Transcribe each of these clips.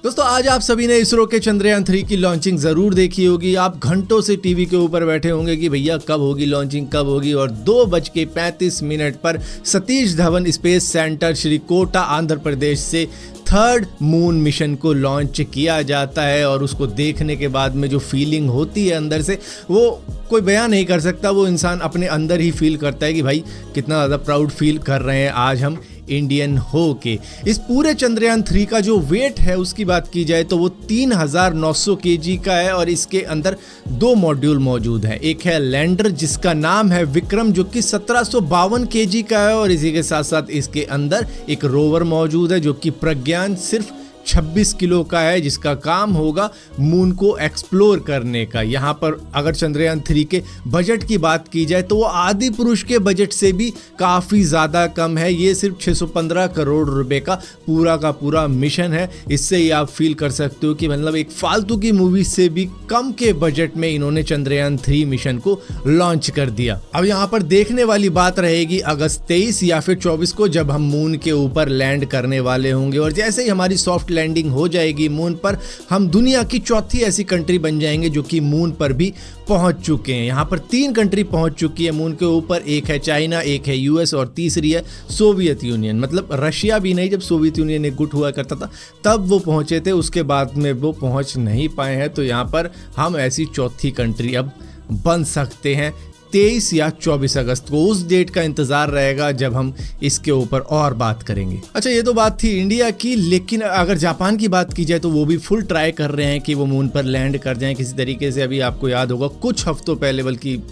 दोस्तों आज आप सभी ने इसरो के चंद्रयान 3 की लॉन्चिंग ज़रूर देखी होगी। आप घंटों से टीवी के ऊपर बैठे होंगे कि भैया कब होगी लॉन्चिंग, कब होगी। और 2:35 पर सतीश धवन स्पेस सेंटर श्रीकोटा आंध्र प्रदेश से थर्ड मून मिशन को लॉन्च किया जाता है। और उसको देखने के बाद में जो फीलिंग होती है अंदर से, वो कोई बयान नहीं कर सकता। वो इंसान अपने अंदर ही फील करता है कि भाई कितना ज़्यादा प्राउड फील कर रहे हैं आज हम इंडियन हो के। इस पूरे चंद्रयान 3 का जो वेट है उसकी बात की जाए तो वो 3900 kg का है। और इसके अंदर 2 मॉड्यूल मौजूद हैं। एक है लैंडर जिसका नाम है विक्रम जो कि 1752 kg का है। और इसी के साथ साथ इसके अंदर एक रोवर मौजूद है जो कि प्रज्ञान सिर्फ 26 किलो का है, जिसका काम होगा मून को एक्सप्लोर करने का। यहाँ पर अगर चंद्रयान 3 के बजट की बात की जाए तो वो आदि पुरुष के बजट से भी काफ़ी ज़्यादा कम है। ये सिर्फ 615 करोड़ रुपए का पूरा मिशन है। इससे ही आप फील कर सकते हो कि मतलब एक फालतू की मूवी से भी कम के बजट में इन्होंने चंद्रयान 3 मिशन को लॉन्च कर दिया। अब यहाँ पर देखने वाली बात रहेगी अगस्त 23 या फिर 24 को जब हम मून के ऊपर लैंड करने वाले होंगे। और जैसे ही हमारी सॉफ्ट लैंडिंग हो जाएगी मून पर, हम दुनिया की चौथी ऐसी कंट्री बन जाएंगे जो कि मून पर भी पहुंच चुके हैं। यहाँ पर 3 कंट्री पहुंच चुकी है मून के ऊपर। एक है चाइना, एक है यूएस और तीसरी है सोवियत यूनियन। मतलब रशिया भी नहीं, जब सोवियत यूनियन एक गुट हुआ करता था तब वो पहुंचे थे, उसके बाद में वो पहुंच नहीं पाए हैं। तो यहाँ पर हम ऐसी चौथी कंट्री अब बन सकते हैं 23 या 24 अगस्त को। उस डेट का इंतजार रहेगा जब हम इसके ऊपर और बात करेंगे। अच्छा, ये तो बात थी इंडिया की, लेकिन अगर जापान की बात की जाए तो वो भी फुल ट्राई कर रहे हैं कि वो मून पर लैंड कर जाएं किसी तरीके से। अभी आपको याद होगा कुछ हफ्तों पहले, बल्कि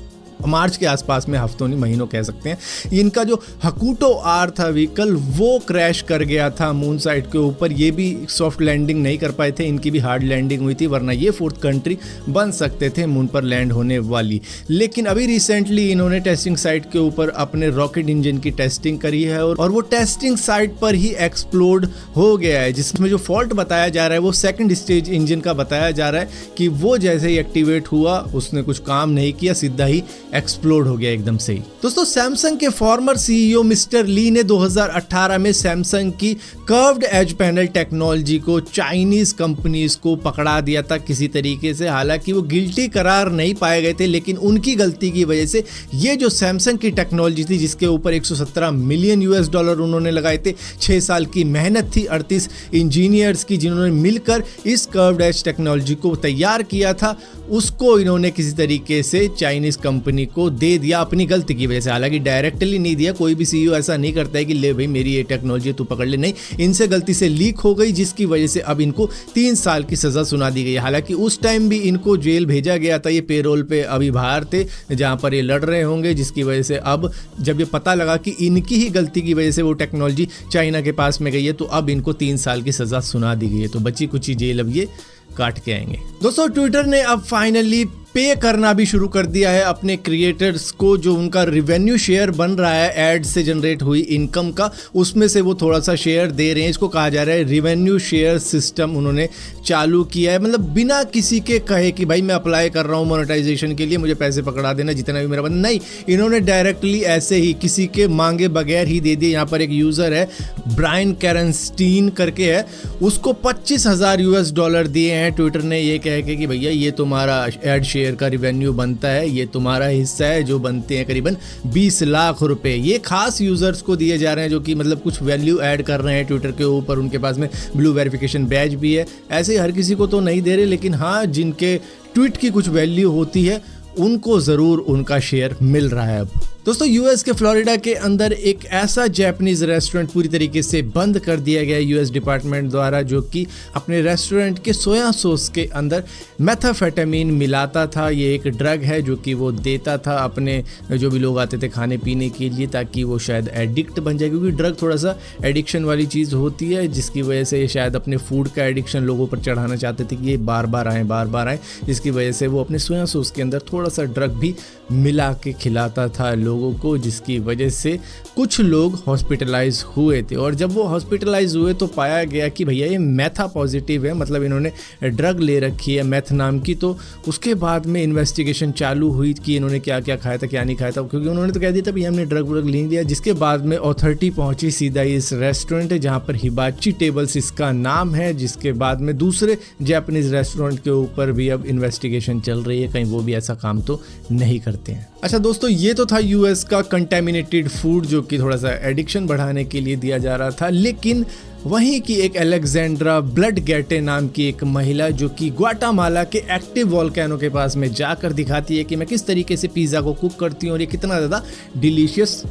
मार्च के आसपास में, हफ्तों नहीं महीनों कह सकते हैं, इनका जो हकुटो आर था व्हीकल वो क्रैश कर गया था मून साइड के ऊपर। ये भी सॉफ्ट लैंडिंग नहीं कर पाए थे, इनकी भी हार्ड लैंडिंग हुई थी, वरना ये 4th कंट्री बन सकते थे मून पर लैंड होने वाली। लेकिन अभी रिसेंटली इन्होंने टेस्टिंग साइट के ऊपर अपने रॉकेट इंजन की टेस्टिंग करी है और वो टेस्टिंग साइट पर ही एक्सप्लोड हो गया है। जिसमें जो फॉल्ट बताया जा रहा है वो 2nd स्टेज इंजन का बताया जा रहा है कि वो जैसे ही एक्टिवेट हुआ उसने कुछ काम नहीं किया, सीधा ही एक्सप्लोड हो गया एकदम से ही। दोस्तों, सैमसंग के फॉर्मर सीईओ मिस्टर ली ने 2018 में सैमसंग की कर्व्ड एज पैनल टेक्नोलॉजी को चाइनीज कंपनीज को पकड़ा दिया था किसी तरीके से। हालांकि वो गिल्टी करार नहीं पाए गए थे, लेकिन उनकी गलती की वजह से ये जो सैमसंग की टेक्नोलॉजी थी जिसके ऊपर $117 मिलियन उन्होंने लगाए थे, 6 साल की मेहनत थी 38 इंजीनियर्स की जिन्होंने मिलकर इस कर्व्ड एज टेक्नोलॉजी को तैयार किया था, उसको इन्होंने किसी तरीके से चाइनीज कंपनी को दे दिया अपनी गलती की वजह से। हालांकि डायरेक्टली नहीं दिया, कोई भी सीईओ ऐसा नहीं करता है कि ले भाई मेरी ये टेक्नोलॉजी तू पकड़ ले, नहीं, इनसे गलती से लीक हो गई जिसकी वजह से अब इनको 3 साल की सजा सुना दी गई। हालांकि उस टाइम भी इनको जेल भेजा गया था, ये पेरोल पे अभी बाहर थे जहां पर ये लड़ रहे होंगे, जिसकी वजह से अब जब ये पता लगा कि इनकी ही गलती की वजह से वो टेक्नोलॉजी चाइना के पास में गई है तो अब इनको 3 साल की सजा सुना दी गई है। तो बची कुछ ही जेल अब ये काट के आएंगे। दोस्तों, ट्विटर ने अब फाइनली पे करना भी शुरू कर दिया है अपने क्रिएटर्स को। जो उनका रिवेन्यू शेयर बन रहा है एड से जनरेट हुई इनकम का, उसमें से वो थोड़ा सा शेयर दे रहे हैं। इसको कहा जा रहा है रिवेन्यू शेयर सिस्टम उन्होंने चालू किया है। मतलब बिना किसी के कहे कि भाई मैं अप्लाई कर रहा हूँ मोनेटाइजेशन के लिए, मुझे पैसे पकड़ा देना जितना भी मेरा बन, नहीं, इन्होंने डायरेक्टली ऐसे ही किसी के मांगे बगैर ही दे दिए। यहाँ पर एक यूज़र है ब्रायन कैरनस्टीन करके है, उसको $25,000 दिए हैं ट्विटर ने ये कह के कि भैया ये तुम्हारा एड शेयर का रिवेन्यू बनता है, ये तुम्हारा हिस्सा है, जो बनते हैं करीबन 20 लाख रुपए। ये खास यूजर्स को दिए जा रहे हैं जो कि मतलब कुछ वैल्यू ऐड कर रहे हैं ट्विटर के ऊपर, उनके पास में ब्लू वेरिफिकेशन बैज भी है। ऐसे हर किसी को तो नहीं दे रहे, लेकिन हाँ जिनके ट्वीट की कुछ वैल्यू होती है उनको ज़रूर उनका शेयर मिल रहा है अब। दोस्तों, यूएस के फ्लोरिडा के अंदर एक ऐसा जापानीज रेस्टोरेंट पूरी तरीके से बंद कर दिया गया यूएस डिपार्टमेंट द्वारा, जो कि अपने रेस्टोरेंट के सोया सॉस के अंदर मेथाफेटामीन मिलाता था। ये एक ड्रग है जो कि वो देता था अपने जो भी लोग आते थे खाने पीने के लिए, ताकि वो शायद एडिक्ट बन जाए, क्योंकि ड्रग थोड़ा सा एडिक्शन वाली चीज़ होती है, जिसकी वजह से ये शायद अपने फूड का एडिक्शन लोगों पर चढ़ाना चाहते थे कि ये बार बार आए, जिसकी वजह से वो अपने सोया सॉस के अंदर थोड़ा सा ड्रग भी मिला के खिलाता था लोगों को, जिसकी वजह से कुछ लोग हॉस्पिटलाइज हुए थे। और जब वो हॉस्पिटलाइज हुए तो पाया गया कि भैया ये मैथा पॉजिटिव है, मतलब इन्होंने ड्रग ले रखी है मैथ नाम की। तो उसके बाद में इन्वेस्टिगेशन चालू हुई कि इन्होंने क्या क्या खाया था क्या नहीं खाया था, क्योंकि उन्होंने तो कह दिया था भैया हमने ड्रग व्रग ले लिया। जिसके बाद में अथॉरिटी पहुंची सीधा इस रेस्टोरेंट है जहाँ पर हिबाची टेबल्स इसका नाम है, जिसके बाद में दूसरे जापानीज रेस्टोरेंट के ऊपर भी अब इन्वेस्टिगेशन चल रही है, कहीं वो भी ऐसा काम तो नहीं करते हैं। अच्छा दोस्तों, ये तो था यूएस का कंटेमिनेटेड फूड जो कि थोड़ा सा एडिक्शन बढ़ाने के लिए दिया जा रहा था। लेकिन वहीं की एक अलेक्जेंड्रा ब्लडगेटे नाम की एक महिला जो कि ग्वाटामाला के एक्टिव वोल्केनो के पास में जाकर दिखाती है कि मैं किस तरीके से पिज़्ज़ा को कुक करती हूँ और ये कितना ज़्यादा डिलीशियस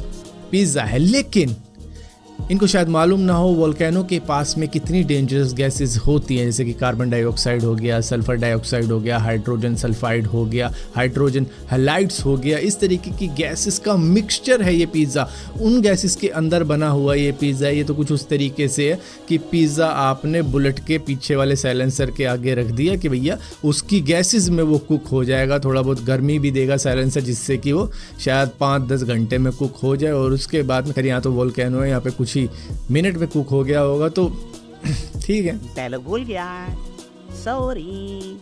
पिज़्ज़ा है। लेकिन इनको शायद मालूम ना हो वोल्केनो के पास में कितनी डेंजरस गैसेस होती हैं, जैसे कि कार्बन डाइऑक्साइड हो गया, सल्फर डाइऑक्साइड हो गया, हाइड्रोजन सल्फाइड हो गया, हाइड्रोजन हैलाइड्स हो गया। इस तरीके की गैसेस का मिक्सचर है ये पिज़्ज़ा। उन गैसेस के अंदर बना हुआ ये पिज़्ज़ा, ये तो कुछ उस तरीके से है कि पिज़्ज़ा आपने बुलेट के पीछे वाले साइलेंसर के आगे रख दिया कि भैया उसकी गैसेस में वो कुक हो जाएगा, थोड़ा बहुत गर्मी भी देगा साइलेंसर, जिससे कि वो शायद 5-10 घंटे में कुक हो जाए। और उसके बाद में यहाँ तो वोल्केनो है, यहाँ पे कुछ ही मिनट में कुक हो गया होगा, तो ठीक है। डायलॉग भूल गया, सॉरी।